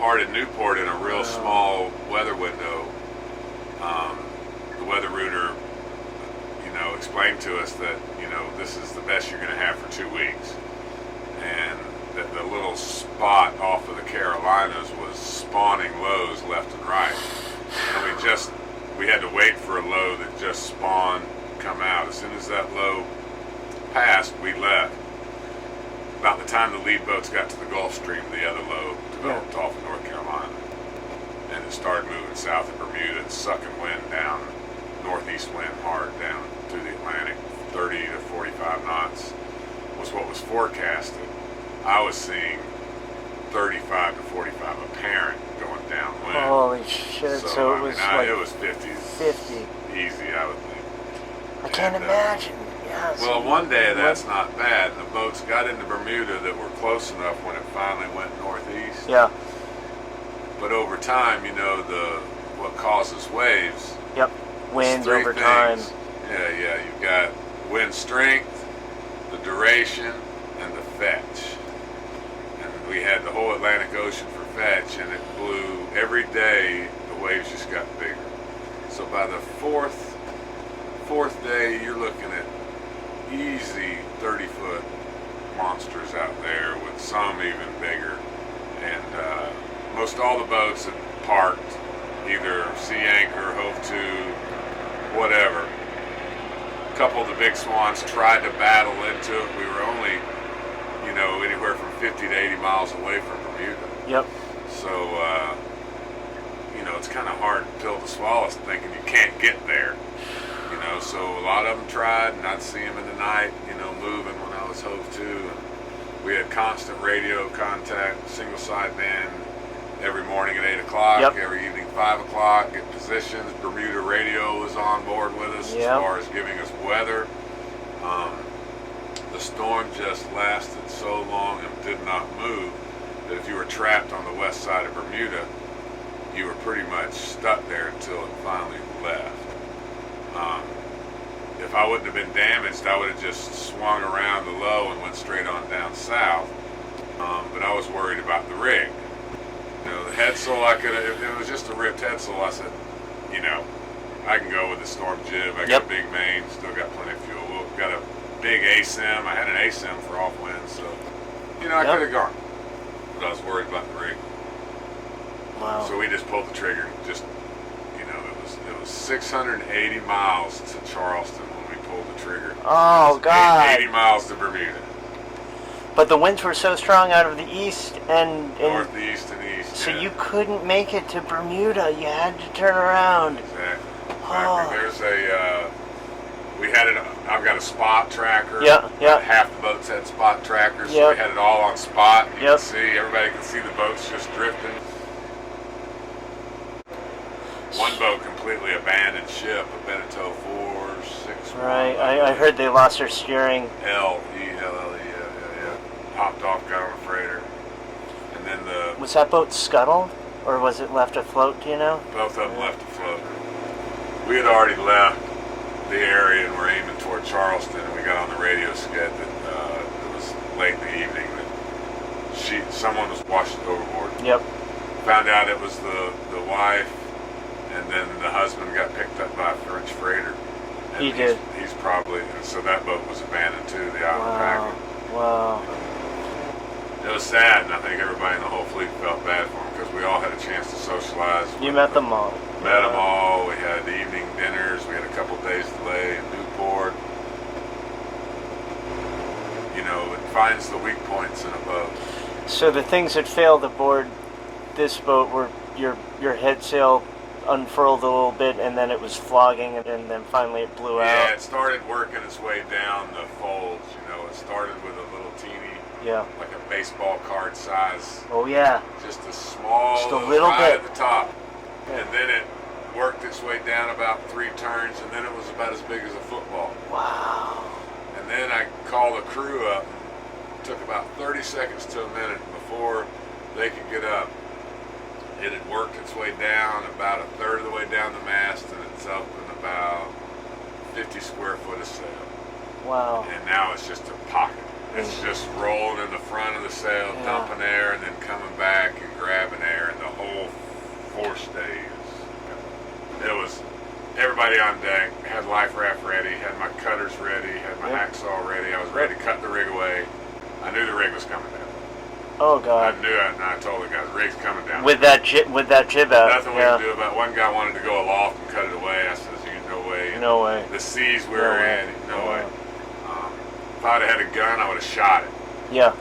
Departed Newport in a real small weather window. The weather router, explained to us that, this is the best you're going to have for 2 weeks. And that the little spot off of the Carolinas was spawning lows left and right. And we had to wait for a low that just spawned come out. As soon as that low passed, we left. About the time the lead boats got to the Gulf Stream, the other low developed off of North Carolina. And it started moving south of Bermuda and sucking wind down, northeast wind hard down through the Atlantic. 30 to 45 knots was what was forecasted. I was seeing 35 to 45 apparent going downwind. Holy shit, so it was it was 50. 50. Easy, I would think. I can't imagine. Yeah, well, one day that's not bad. The boats got into Bermuda that were close enough when it finally went northeast. Yeah. But over time, what causes waves. Yep. Wind over time. Yeah. You've got wind strength, the duration, and the fetch. And we had the whole Atlantic Ocean for fetch, and it blew every day. The waves just got bigger. So by the fourth day, you're looking at easy 30-foot monsters out there, with some even bigger. And most all the boats had parked, either sea anchor, hove to, whatever. A couple of the big Swans tried to battle into it. We were only, anywhere from 50 to 80 miles away from Bermuda. Yep. So, it's kind of hard pill to swallow, thinking you can't get there. So a lot of them tried, and I'd see them in the night, moving when I was hove to. And we had constant radio contact, single sideband, every morning at 8 o'clock, yep. Every evening 5 o'clock, get positions. Bermuda radio was on board with us as far as giving us weather. The storm just lasted so long and did not move that if you were trapped on the west side of Bermuda, you were pretty much stuck there until it finally left. If I wouldn't have been damaged, I would have just swung around the low and went straight on down south. But I was worried about the rig. The headsail, if it was just a ripped headsail, I said, I can go with the storm jib. I got a big main, still got plenty of fuel. Got a big ASIM. I had an ASIM for off wind, so, I could have gone. But I was worried about the rig. Wow. So we just pulled the trigger. Just, it was 680 miles to Charleston when we pulled the trigger. Oh, God. 80 miles to Bermuda. But the winds were so strong out of the east and northeast and east. So you couldn't make it to Bermuda. You had to turn around. Exactly. Oh. There's I've got a spot tracker. Yeah. Half the boats had spot trackers, so we had it all on spot. You can see, everybody can see the boats just drifting. One boat completely abandoned ship, a Beneteau 4-6. Right, I heard they lost their steering. L-E-L-L-E, yeah. Hopped off, got on a freighter. And then Was that boat scuttled? Or was it left afloat, do you know? Both of them left afloat. We had already left the area and were aiming toward Charleston, and we got on the radio skid that it was late in the evening that someone was washed overboard. Yep. Found out it was the wife, and then the husband got picked up by a French freighter. And He did. He's probably, and so that boat was abandoned too, the island packet. Wow. It was sad, and I think everybody in the whole fleet felt bad for him because we all had a chance to socialize. You met them all. Met them all. We had evening dinners. We had a couple days delay in Newport. You know, it finds the weak points in a boat. So the things that failed aboard this boat were your head sail unfurled a little bit, and then it was flogging, and then finally it blew out. Yeah, it started working its way down the folds. You know, it started with a little teeny, like a baseball card size. Oh yeah. Just a small, just a little bit bit at the top, yeah. And then it worked its way down about 3 turns, and then it was about as big as a football. Wow. And then I called the crew up. It took about 30 seconds to a minute before they could get up. It had worked its way down about a third of the way down the mast, and it's up in about 50 square foot of sail. Wow. And now it's just a pocket. It's just rolling in the front of the sail, dumping air, and then coming back and grabbing air, and the whole forestays. It was everybody on deck, had life raft ready, had my cutters ready, had my hacksaw ready. I was ready to cut the rig away. I knew the rig was coming down. Oh God! I knew it, and I told the guys, rig's coming down. With that jib out. Nothing we could do about it. One guy wanted to go aloft and cut it away. I said, no way. No way. The seas we were in, no way. If I'd have had a gun, I would have shot it. Yeah.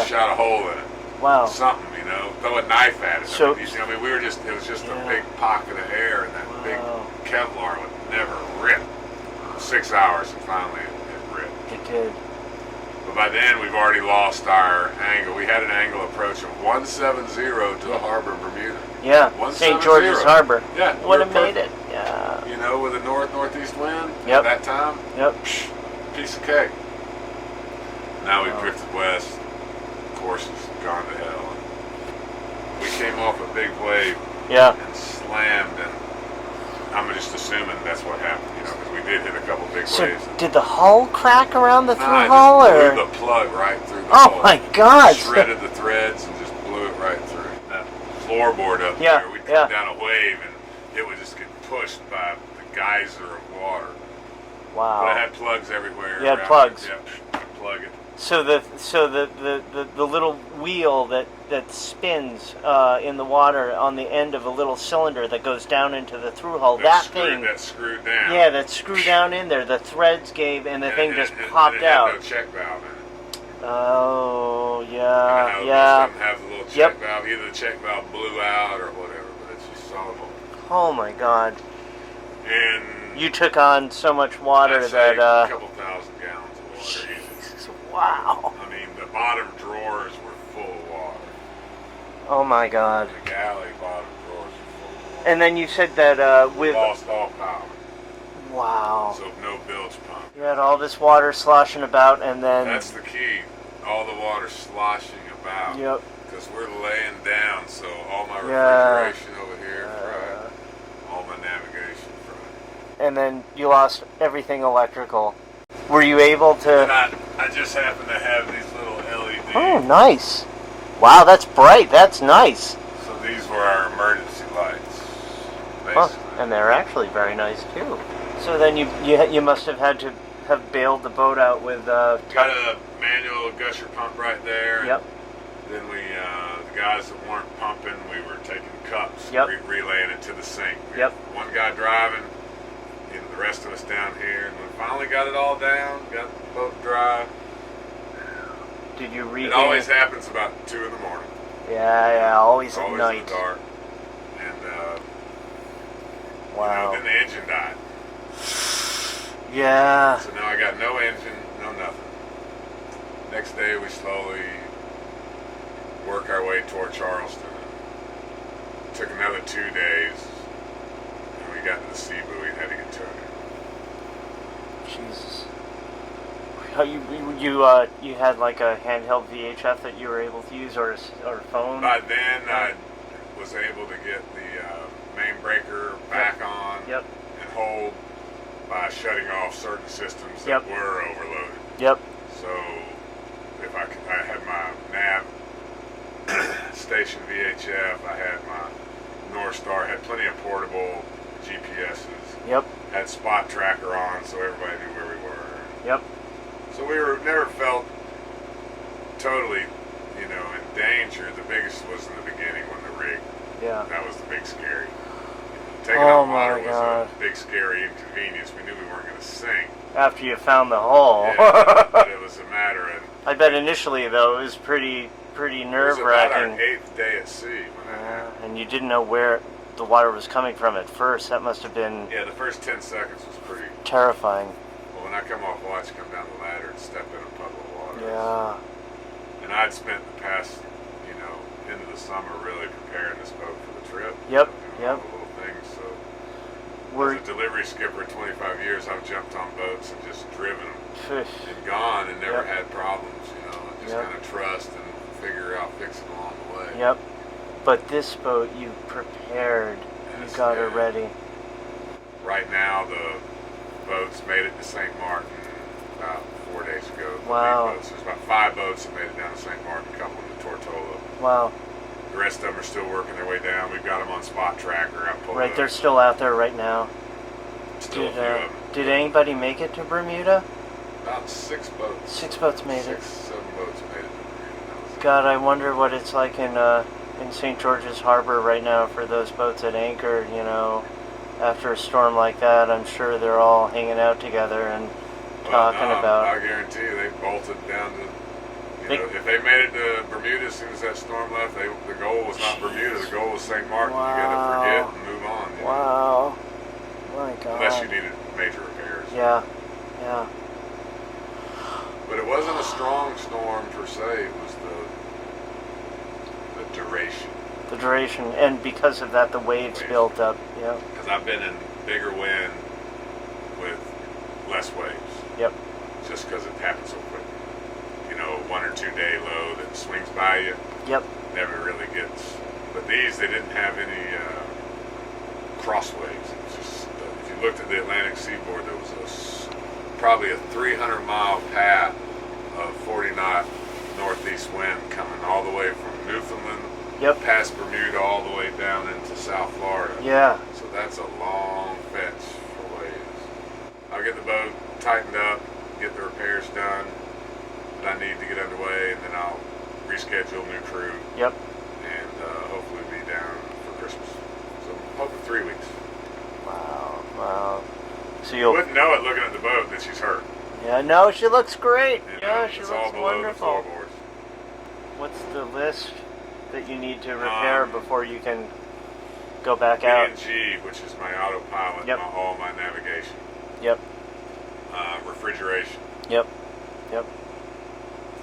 Shot a hole in it. Wow. Something, throw a knife at it. So, we were just, it was just a big pocket of air, and that big Kevlar would never rip. 6 hours, and finally it ripped. It did. But by then, we've already lost our angle. We had an angle approach of 170 to the harbor of Bermuda. Yeah, St. George's Harbor. Yeah. Would have made it. Yeah. With a northeast wind at that time. Yep. Piece of cake. Now we've drifted west. Course has gone to hell. We came off a big wave. Yeah. And slammed, and I'm just assuming that's what happened, because we did hit a couple big waves. Did the hull crack around the through I hull, just or blew the plug right through the hull? Oh my God! Shredded the threads and just blew it right through. That floorboard up there, we'd come down a wave, and it would just get pushed by the geyser of water. Wow! But I had plugs everywhere. You had plugs. Yep, plug it. So the little wheel that spins in the water on the end of a little cylinder that goes down into the through hull. That's screwed down. Yeah, that's screwed down in there. The threads gave, and the thing just popped it out. had no check valve in it. Oh yeah, Most of them have the little check Yep. valve. Either the check valve blew out or whatever, but it's just solid hole. Oh my God! And you took on so much water I'd say that a couple thousand gallons of water. Jesus, wow! I mean, the bottom drawers were full of water. Oh my God! The galley bottom drawers were full of water. And then you said that we lost all power. Wow! So no bilge pump. You had all this water sloshing about, and then that's the key. All the water sloshing about. Yep. Because we're laying down, so all my refrigeration over here fried. All my navigation fried. And then you lost everything electrical. Were you able to? And I just happen to have these little LEDs. Oh, nice! Wow, that's bright. That's nice. So these were our emergency lights, basically. Huh. And they're actually very nice too. So then you must have had to have bailed the boat out with got a manual gusher pump right there. Yep. Then the guys that weren't pumping, we were taking cups, relaying it to the sink. Yep. One guy driving, the rest of us down here, and we finally got it all down, got the boat dry. Did you regain? It always happens about 2 in the morning. Yeah, always at night. In the dark. And wow. Then the engine died. Yeah. So now I got no engine, no nothing. Next day we slowly work our way toward Charleston. It took another 2 days, and we got to the sea buoy and had to get towed. Jesus. You had like a handheld VHF that you were able to use, or a phone? By then I was able to get the main breaker back on and hold by shutting off certain systems that were overloaded. Yep. So if I had my nav station VHF. I had my North Star. Had plenty of portable GPSs. Yep. Had spot tracker on, so everybody knew where we were. Yep. So we never felt totally, in danger. The biggest was in the beginning when the rig. Yeah. That was the big scary. Taking Oh out water my God. was a big scary inconvenience. We knew we weren't going to sink. After you found the hole. Yeah, but it was a matter of. I bet initially though it was pretty nerve It was about our wracking. 8th day at sea when that happened. And you didn't know where the water was coming from at first. That must have been Yeah, the first 10 seconds was pretty. terrifying. Well, when I come off watch, come down the ladder and step in a puddle of water. Yeah. And I'd spent the past, into the summer really preparing this boat for the trip. Yep. Doing all the little things. So as a delivery skipper 25 years, I've jumped on boats and just driven them and gone and never had problems. And just kind of trust and fix them along the way. Yep. But this boat you prepared. Yes, You got it ready. Right now, the boats made it to St. Martin about 4 days ago. The Wow. big boats. There's about 5 boats that made it down to St. Martin, a couple in the Tortola. Wow. The rest of them are still working their way down. We've got them on spot tracker. I pulled Right, up. they're still out there right now. Still a few of them. Did anybody make it to Bermuda? About 6 boats. 6 boats made it. 7 boats made it to Bermuda. That was it. God, I wonder what it's like in St. George's Harbor right now for those boats at anchor, after a storm like that. I'm sure they're all hanging out together and talking about. I guarantee you they bolted down to, if they made it to Bermuda as soon as that storm left, the goal was not Bermuda, the goal was St. Martin. Wow. You got to forget and move on. Wow. My God. Unless you needed major repairs. Yeah. Yeah. But it wasn't a strong storm per se, it was the duration. The duration, and because of that, the waves built up. Yeah. Because I've been in bigger wind with less waves. Yep. Just because it happens so quick. 1 or 2 day low that swings by you. Yep. Never really gets. But these, they didn't have any cross waves. It was just, if you looked at the Atlantic seaboard, there was probably a 300-mile path of 40-knot northeast wind coming all the way from Newfoundland, past Bermuda, all the way down into South Florida. Yeah. So that's a long fetch for waves. I'll get the boat tightened up, get the repairs done that I need to get underway, and then I'll reschedule new crew. Yep. And hopefully be down for Christmas. So hoping 3 weeks. Wow. Wow. So You wouldn't know it looking at the boat that she's hurt. Yeah, no, she looks great. She it's all looks below wonderful. the floorboards. What's the list that you need to repair before you can go back out? P&G, which is my autopilot, all my navigation. Yep. Refrigeration. Yep. Yep.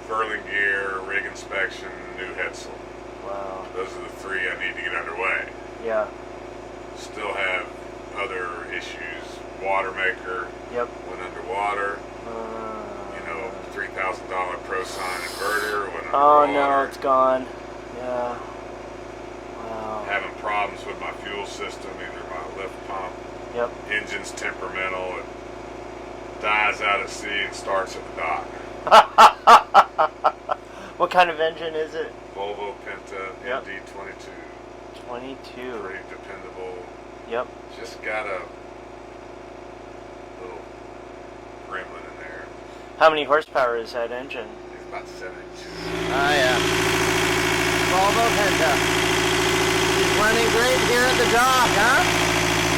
Furling gear, rig inspection, new headsail. Wow. Those are the 3 I need to get underway. Yeah. Still have other issues. Water maker went underwater. $3,000 ProSign inverter went underwater. Oh no, it's gone. Yeah. Wow. Having problems with my fuel system, either my lift pump. Yep. Engine's temperamental. It dies out at sea and starts at the dock. What kind of engine is it? Volvo Penta MD22. 22. Pretty dependable. Yep. Just got a little gremlin in there. How many horsepower is that engine? It's about 72. Ah, yeah. Volvo Penta. She's running great here at the dock, huh?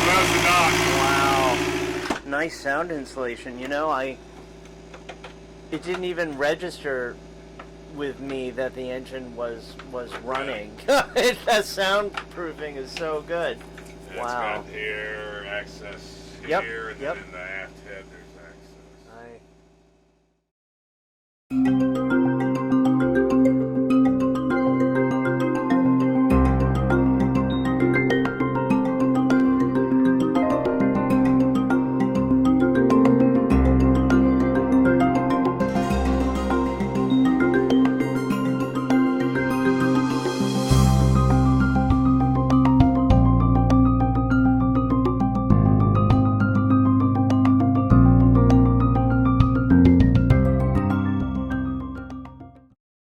Loves the dock. Wow. Nice sound insulation. It didn't even register with me that the engine was running. The soundproofing is so good. Yeah, wow. It's got air access Yep. here, and then in the aft head